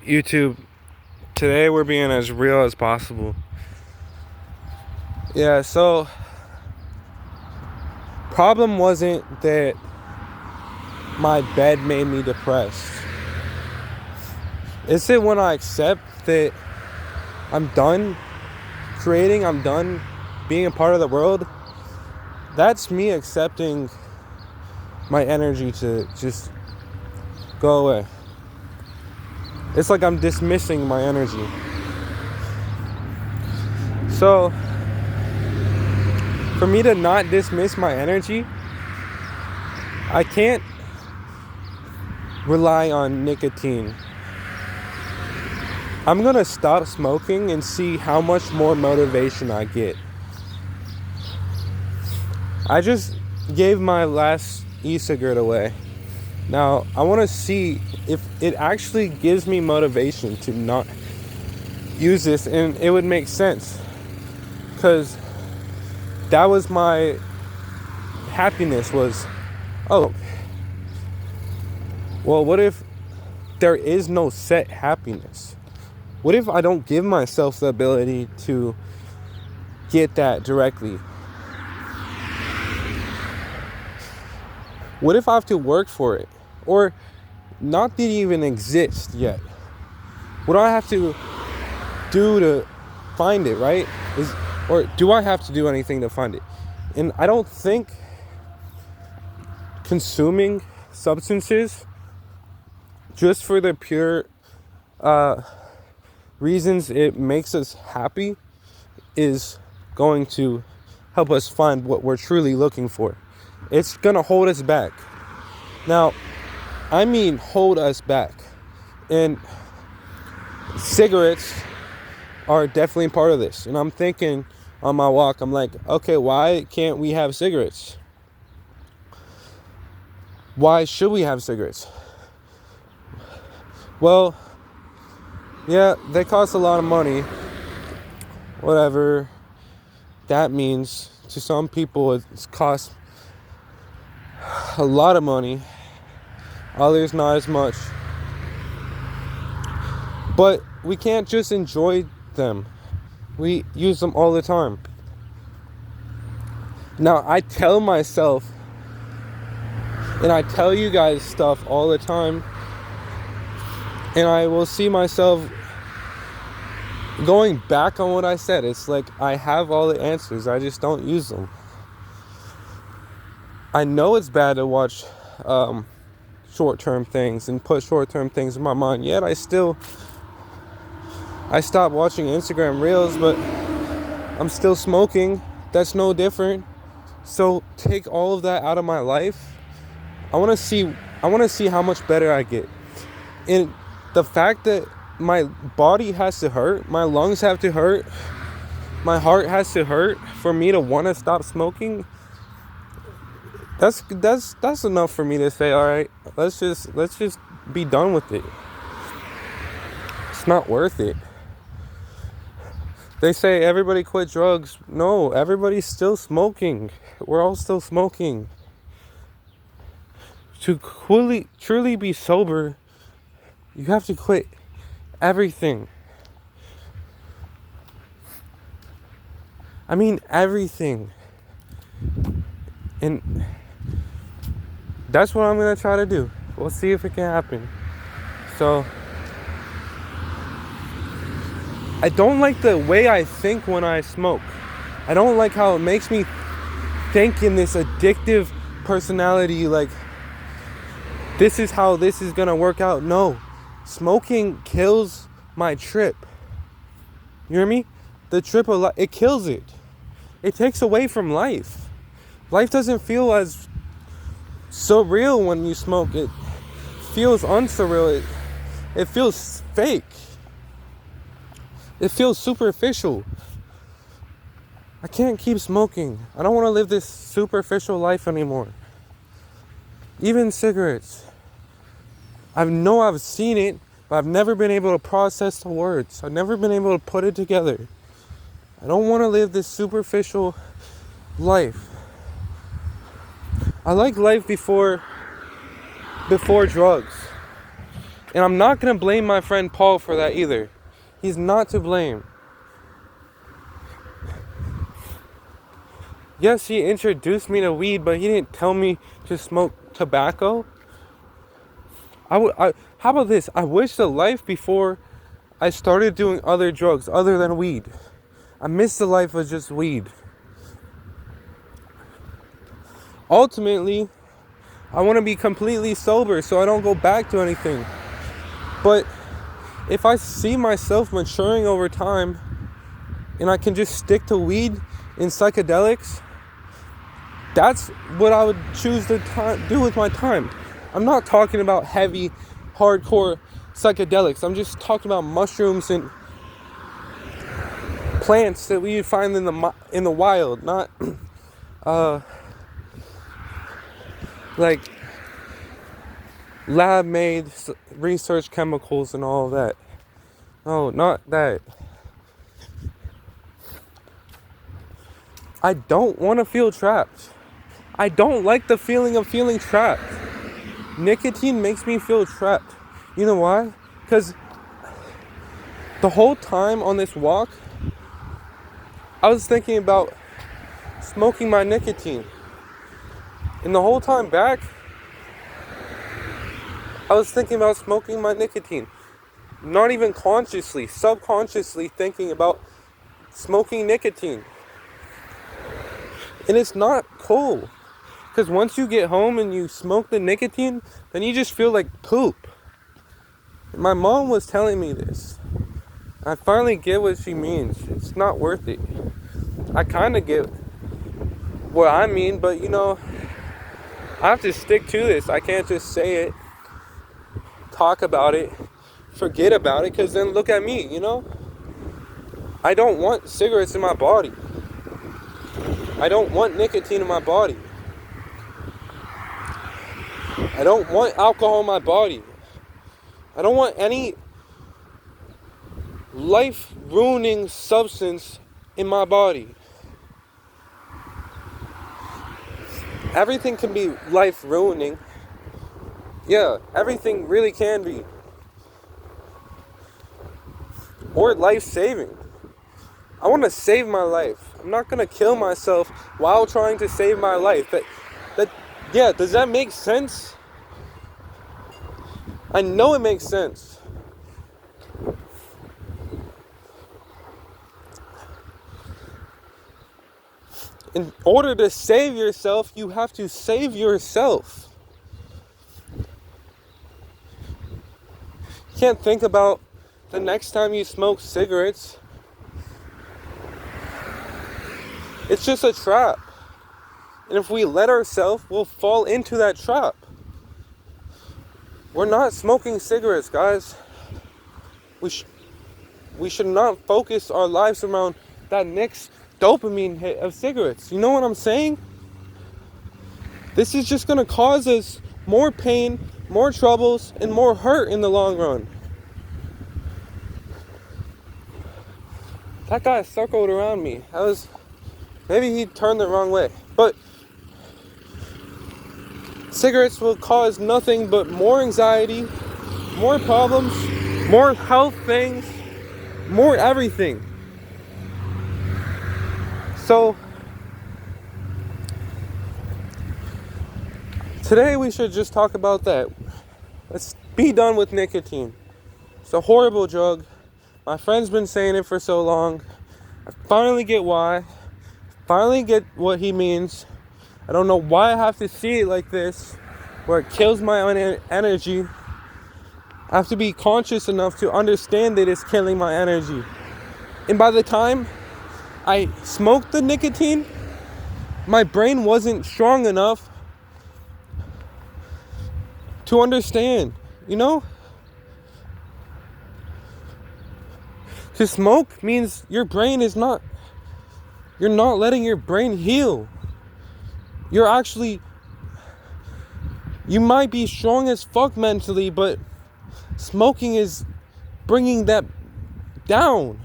YouTube. Today we're being as real as possible. Yeah, so problem wasn't that my bed made me depressed. It's it when I accept that I'm done creating, I'm done being a part of the world. That's me accepting my energy to just go away. It's like I'm dismissing my energy. So, for me to not dismiss my energy, I can't rely on nicotine. I'm gonna stop smoking and see how much more motivation I get. I just gave my last e-cigarette away. Now, I want to see if it actually gives me motivation to not use this, and it would make sense. Because that was my happiness was, oh, well, what if there is no set happiness? What if I don't give myself the ability to get that directly? What if I have to work for it? Or not that it even exist yet? What do I have to do to find it, right? Or do I have to do anything to find it? And I don't think consuming substances just for the pure reasons it makes us happy is going to help us find what we're truly looking for. It's gonna hold us back. Now, I mean hold us back. And cigarettes are definitely part of this. And I'm thinking on my walk, I'm like, okay, why can't we have cigarettes? Why should we have cigarettes? Well, yeah, they cost a lot of money. Whatever that means to some people, it costs a lot of money. Others not as much. But we can't just enjoy them. We use them all the time. Now, I tell myself, and I tell you guys stuff all the time, and I will see myself going back on what I said. It's like I have all the answers, I just don't use them. I know it's bad to watch short-term things and put short-term things in my mind, yet I stopped watching Instagram Reels, but I'm still smoking. That's no different. So take all of that out of my life. I want to see how much better I get. And the fact that my body has to hurt, my lungs have to hurt, my heart has to hurt for me to want to stop smoking, that's enough for me to say, all right, let's just be done with it. It's not worth it. They say everybody quit drugs. No, everybody's still smoking. We're all still smoking. To truly be sober, you have to quit everything. I mean everything. And that's what I'm going to try to do. We'll see if it can happen. So, I don't like the way I think when I smoke. I don't like how it makes me think in this addictive personality, like, this is how this is going to work out. No. Smoking kills my trip. You hear me? The trip of life, it kills it. It takes away from life. Life doesn't feel as surreal when you smoke. It feels unsurreal. It feels fake. It feels superficial. I can't keep smoking. I don't want to live this superficial life anymore. Even cigarettes. I know I've seen it, but I've never been able to process the words. I've never been able to put it together. I don't want to live this superficial life. I like life before drugs. And I'm not going to blame my friend Paul for that either. He's not to blame. Yes, he introduced me to weed, but he didn't tell me to smoke tobacco. How about this? I wish the life before I started doing other drugs other than weed. I miss the life of just weed. Ultimately, I want to be completely sober so I don't go back to anything. But if I see myself maturing over time and I can just stick to weed and psychedelics, that's what I would choose to do with my time. I'm not talking about heavy, hardcore psychedelics. I'm just talking about mushrooms and plants that we find in the wild, not like lab-made research chemicals and all of that. No, not that. I don't want to feel trapped. I don't like the feeling of feeling trapped. Nicotine makes me feel trapped. You know why? Because the whole time on this walk, I was thinking about smoking my nicotine. And the whole time back, I was thinking about smoking my nicotine. Not even consciously, subconsciously thinking about smoking nicotine. And it's not cool. Because once you get home and you smoke the nicotine, then you just feel like poop. And my mom was telling me this. I finally get what she means. It's not worth it. I kind of get what I mean, but I have to stick to this. I can't just say it, talk about it, forget about it, because then look at me, I don't want cigarettes in my body. I don't want nicotine in my body. I don't want alcohol in my body. I don't want any life-ruining substance in my body. Everything can be life-ruining. Yeah, everything really can be. Or life-saving. I want to save my life. I'm not going to kill myself while trying to save my life. Yeah, does that make sense? I know it makes sense. In order to save yourself, you have to save yourself. You can't think about the next time you smoke cigarettes. It's just a trap. And if we let ourselves, we'll fall into that trap. We're not smoking cigarettes, guys. We should not focus our lives around that next dopamine hit of cigarettes. You know what I'm saying? This is just going to cause us more pain, more troubles, and more hurt in the long run. That guy circled around me. Maybe he turned the wrong way. But cigarettes will cause nothing but more anxiety, more problems, more health things, more everything. So today we should just talk about that. Let's be done with nicotine. It's a horrible drug. My friend's been saying it for so long. I finally get why. Finally get what he means. I don't know why I have to see it like this, where it kills my own energy. I have to be conscious enough to understand that it's killing my energy. And by the time I smoked the nicotine, my brain wasn't strong enough to understand, To smoke means your brain is not, you're not letting your brain heal. You might be strong as fuck mentally, but smoking is bringing that down.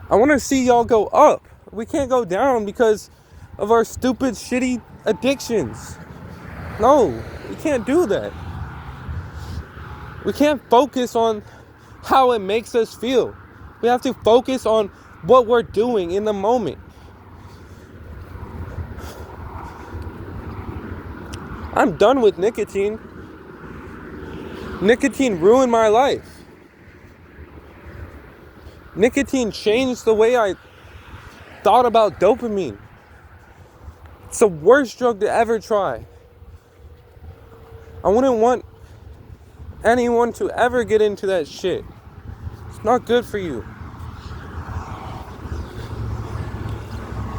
I want to see y'all go up. We can't go down because of our stupid, shitty addictions. No, we can't do that. We can't focus on how it makes us feel. We have to focus on what we're doing in the moment. I'm done with nicotine. Nicotine ruined my life. Nicotine changed the way I thought about dopamine. It's the worst drug to ever try. I wouldn't want anyone to ever get into that shit. It's not good for you.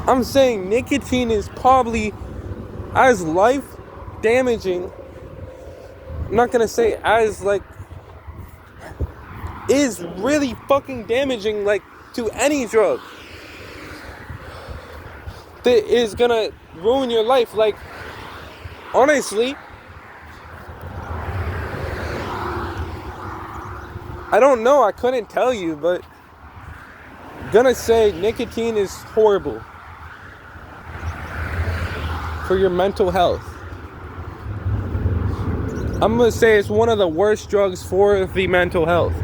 I'm saying nicotine is probably as life damaging. I'm not gonna say as is really fucking damaging to any drug that is gonna ruin your life. Honestly, I don't know, I couldn't tell you, but I'm gonna say nicotine is horrible for your mental health. I'm gonna say it's one of the worst drugs for the mental health.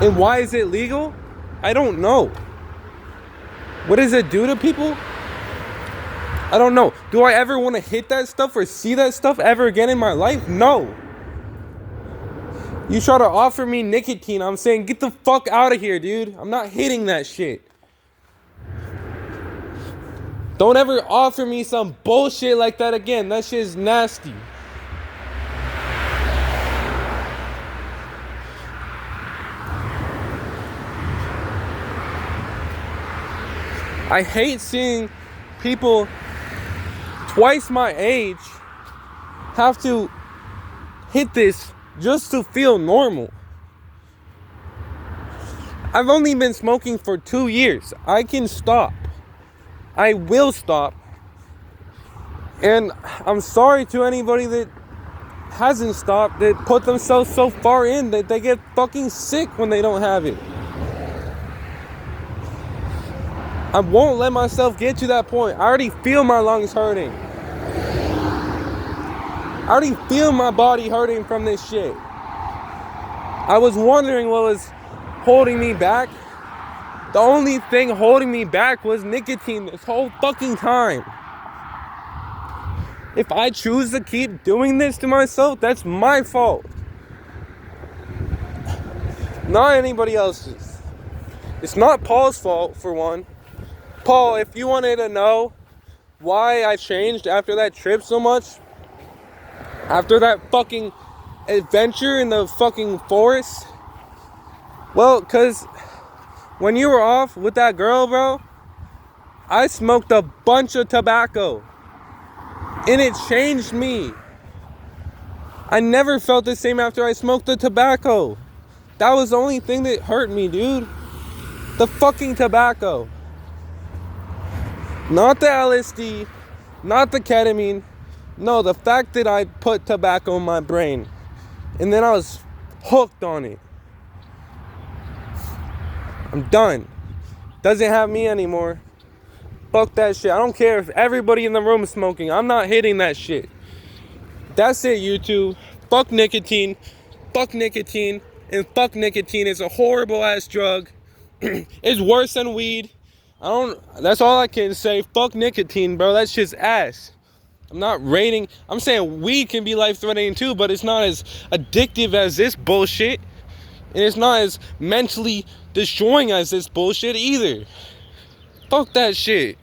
And why is it legal? I don't know. What does it do to people? I don't know. Do I ever want to hit that stuff or see that stuff ever again in my life? No. You try to offer me nicotine, I'm saying get the fuck out of here, dude. I'm not hitting that shit. Don't ever offer me some bullshit like that again. That shit is nasty. I hate seeing people twice my age have to hit this just to feel normal. I've only been smoking for 2 years. I can stop. I will stop. And I'm sorry to anybody that hasn't stopped, that put themselves so far in that they get fucking sick when they don't have it. I won't let myself get to that point. I already feel my lungs hurting. I already feel my body hurting from this shit. I was wondering what was holding me back. The only thing holding me back was nicotine this whole fucking time. If I choose to keep doing this to myself, that's my fault. Not anybody else's. It's not Paul's fault, for one. Paul, if you wanted to know why I changed after that trip so much, after that fucking adventure in the fucking forest, well, because when you were off with that girl, bro, I smoked a bunch of tobacco. And it changed me. I never felt the same after I smoked the tobacco. That was the only thing that hurt me, dude. The fucking tobacco. Not the LSD, not the ketamine. No, the fact that I put tobacco in my brain. And then I was hooked on it. I'm done. Doesn't have me anymore. Fuck that shit. I don't care if everybody in the room is smoking. I'm not hitting that shit. That's it, YouTube. Fuck nicotine. Fuck nicotine. And fuck nicotine. It's a horrible ass drug. It's worse than weed. That's all I can say. Fuck nicotine, bro. That shit's ass. I'm not rating. I'm saying weed can be life-threatening too, but it's not as addictive as this bullshit. And it's not as mentally destroying as this bullshit either. Fuck that shit.